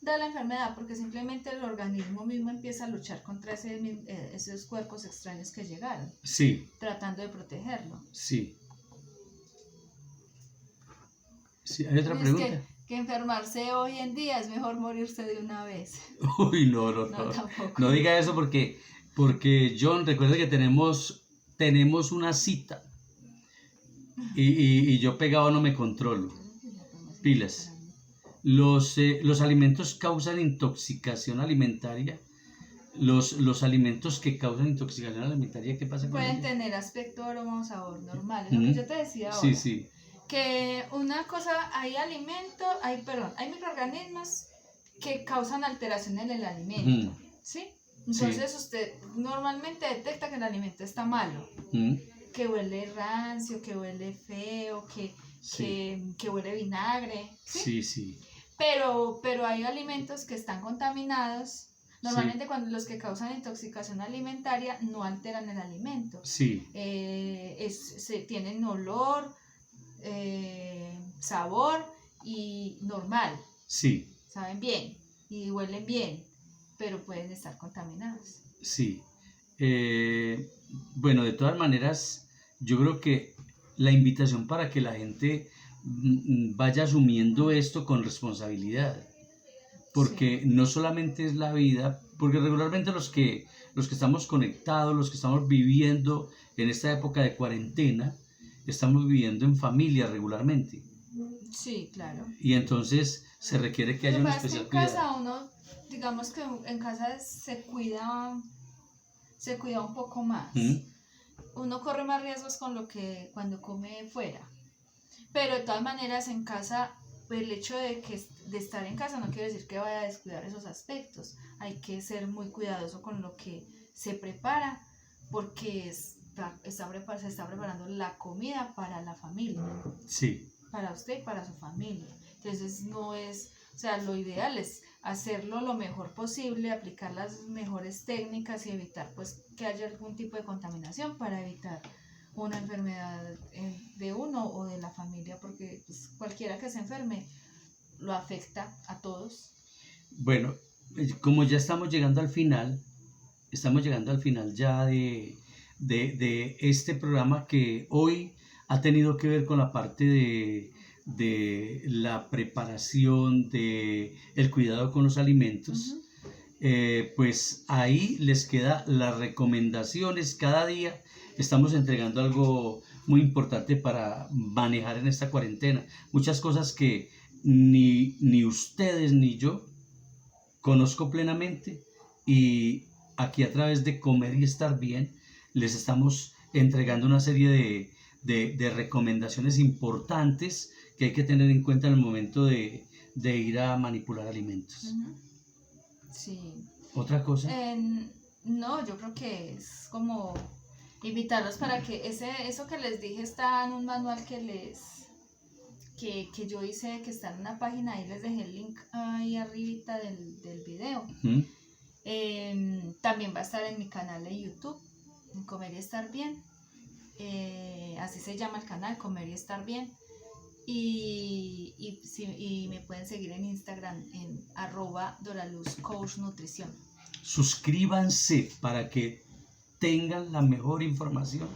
da la enfermedad? Porque simplemente el organismo mismo empieza a luchar contra esos cuerpos extraños que llegaron. Sí. Tratando de protegerlo. Sí. Sí, ¿hay otra pregunta? Que enfermarse hoy en día es mejor morirse de una vez. Uy, no. No diga eso porque John, recuerda que tenemos una cita y yo pegado no me controlo. Pilas. Los alimentos causan intoxicación alimentaria. Los alimentos que causan intoxicación alimentaria, ¿qué pasa con ellos? Pueden tener aspecto, aroma o sabor normal. Es lo que yo te decía ahora. Sí. Que una cosa, hay microorganismos que causan alteración en el alimento. ¿Sí? Entonces usted normalmente detecta que el alimento está malo. Que huele rancio, que huele feo, que huele vinagre. Sí. Pero hay alimentos que están contaminados. Normalmente cuando los que causan intoxicación alimentaria no alteran el alimento. Tienen olor, sabor y normal. Saben bien y huelen bien, pero pueden estar contaminados. Bueno, de todas maneras, yo creo que la invitación para que la gente vaya asumiendo esto con responsabilidad, porque no solamente es la vida, porque regularmente los que estamos conectados, los que estamos viviendo en esta época de cuarentena, estamos viviendo en familia regularmente. Sí, claro. Y entonces se requiere que haya un especial en cuidado. casa uno, digamos que en casa se cuida un poco más. Uno corre más riesgos con lo que cuando come fuera. Pero de todas maneras en casa, el hecho de estar en casa no quiere decir que vaya a descuidar esos aspectos. Hay que ser muy cuidadoso con lo que se prepara, porque se está preparando la comida para la familia. Sí. Para usted y para su familia. Entonces no es, o sea, lo ideal es hacerlo lo mejor posible, aplicar las mejores técnicas y evitar pues que haya algún tipo de contaminación para evitar una enfermedad de uno o de la familia, porque pues, cualquiera que se enferme lo afecta a todos. Bueno, como ya estamos llegando al final ya de este programa, que hoy ha tenido que ver con la parte de la preparación, de el cuidado con los alimentos. Pues ahí les queda las recomendaciones. Cada día estamos entregando algo muy importante para manejar en esta cuarentena. Muchas cosas que ni ustedes ni yo conozco plenamente, y aquí a través de Comer y Estar Bien les estamos entregando una serie de recomendaciones importantes que hay que tener en cuenta en el momento de ir a manipular alimentos. Sí. ¿Otra cosa? No, yo creo que es como invitarlos para que eso que les dije está en un manual que yo hice, que está en una página, ahí les dejé el link ahí arribita del video. También va a estar en mi canal de YouTube, en Comer y Estar Bien. Así se llama el canal, Comer y Estar Bien. Y me pueden seguir en Instagram en @doraluzcoachnutrición. Suscríbanse para que tengan la mejor información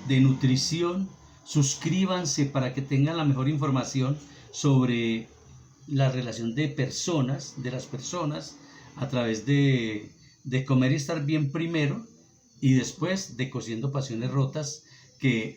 de nutrición. Suscríbanse para que tengan la mejor información sobre la relación de las personas, a través de Comer y Estar Bien primero, y después de Cosiendo Pasiones Rotas,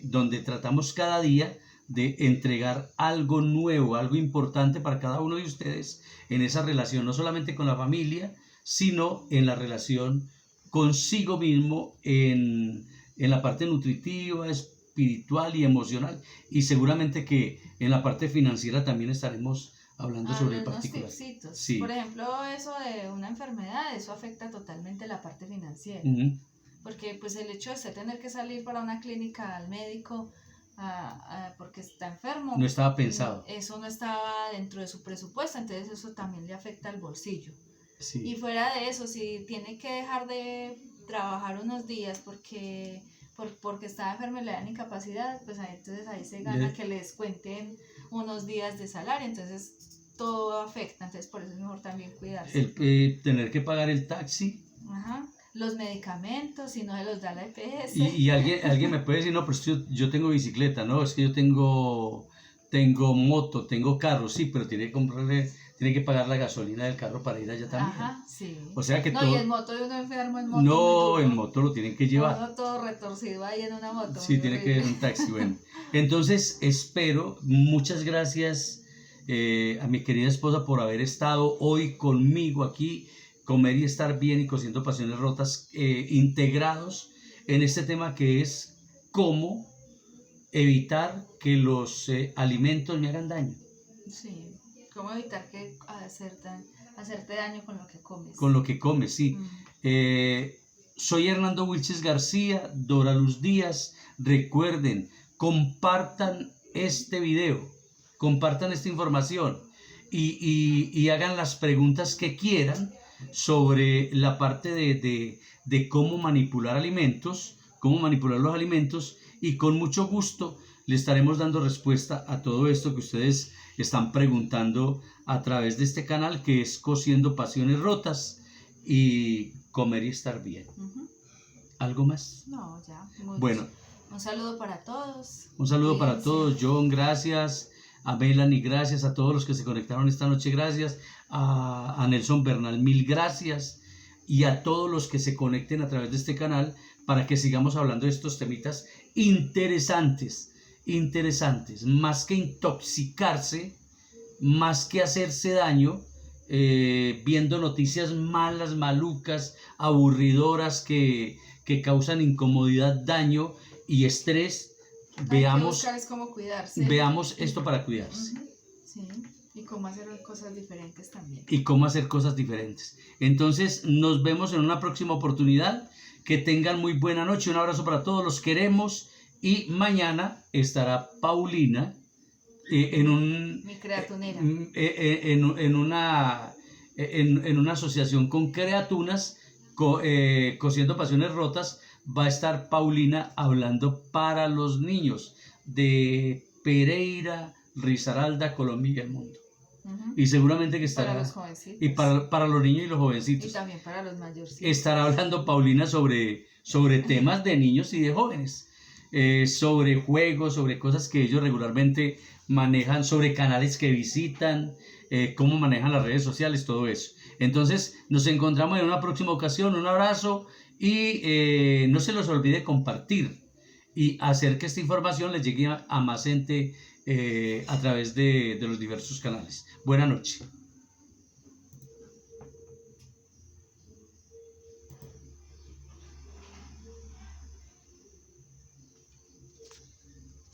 donde tratamos cada día de entregar algo nuevo, algo importante para cada uno de ustedes en esa relación, no solamente con la familia, sino en la relación consigo mismo, en la parte nutritiva, espiritual y emocional, y seguramente que en la parte financiera también estaremos hablando sobre el particular. Sí. Por ejemplo, eso de una enfermedad, eso afecta totalmente la parte financiera. Porque pues el hecho de usted tener que salir para una clínica al médico porque está enfermo, no estaba pensado. Eso no estaba dentro de su presupuesto, entonces eso también le afecta al bolsillo. Sí. Y fuera de eso, si tiene que dejar de trabajar unos días porque estaba enfermo y le dan incapacidad, pues entonces ahí se gana que les cuenten unos días de salario, entonces todo afecta, entonces por eso es mejor también cuidarse. Tener que pagar el taxi. Los medicamentos, si no se los da la EPS. Y alguien me puede decir, no, pero yo tengo bicicleta, no, es que yo tengo moto, tengo carro, sí, pero tiene que pagar la gasolina del carro para ir allá también. Sí. O sea que no, todo... y el moto de uno enfermo en moto. No, en moto lo tienen que llevar. Uno todo retorcido ahí en una moto. Sí, tiene que ir en un taxi, bueno. Entonces, muchas gracias a mi querida esposa por haber estado hoy conmigo aquí, Comer y Estar Bien y Cosiendo Pasiones Rotas, integrados en este tema que es cómo evitar que los alimentos me hagan daño. Sí, cómo evitar que hacerte daño con lo que comes. Con lo que comes, sí. Soy Hernando Wilches García, Dora Luz Díaz. Recuerden, compartan este video, compartan esta información y hagan las preguntas que quieran sobre la parte de cómo manipular alimentos, cómo manipular los alimentos, y con mucho gusto le estaremos dando respuesta a todo esto que ustedes están preguntando a través de este canal, que es Cosiendo Pasiones Rotas y Comer y Estar Bien. ¿Algo más? No, ya. Bueno, Un saludo para todos. Un saludo para Cuídense. todos. John, gracias. A Melanie, gracias. A todos los que se conectaron esta noche, gracias. A Nelson Bernal, mil gracias. Y a todos los que se conecten a través de este canal para que sigamos hablando de estos temitas interesantes, más que intoxicarse, más que hacerse daño, viendo noticias malas, malucas, aburridoras que causan incomodidad, daño y estrés. Veamos, Hay que buscar es cómo cuidarse. veamos esto para cuidarse. Sí, y cómo hacer cosas diferentes también. Y cómo hacer cosas diferentes. Entonces, nos vemos en una próxima oportunidad. Que tengan muy buena noche. Un abrazo para todos, los queremos. Y mañana estará Paulina Mi creatunera. en una asociación con Creatunas, Cosiendo Pasiones Rotas. Va a estar Paulina hablando para los niños de Pereira, Risaralda, Colombia y el mundo. Y seguramente que estará para los jovencitos. y para los niños y los jovencitos. Y también para los mayorcitos. Estará hablando Paulina sobre temas de niños y de jóvenes, sobre juegos, sobre cosas que ellos regularmente manejan, sobre canales que visitan, cómo manejan las redes sociales, todo eso. Entonces nos encontramos en una próxima ocasión. Un abrazo y no se les olvide compartir y hacer que esta información les llegue a más gente a través de los diversos canales. Buenas noches.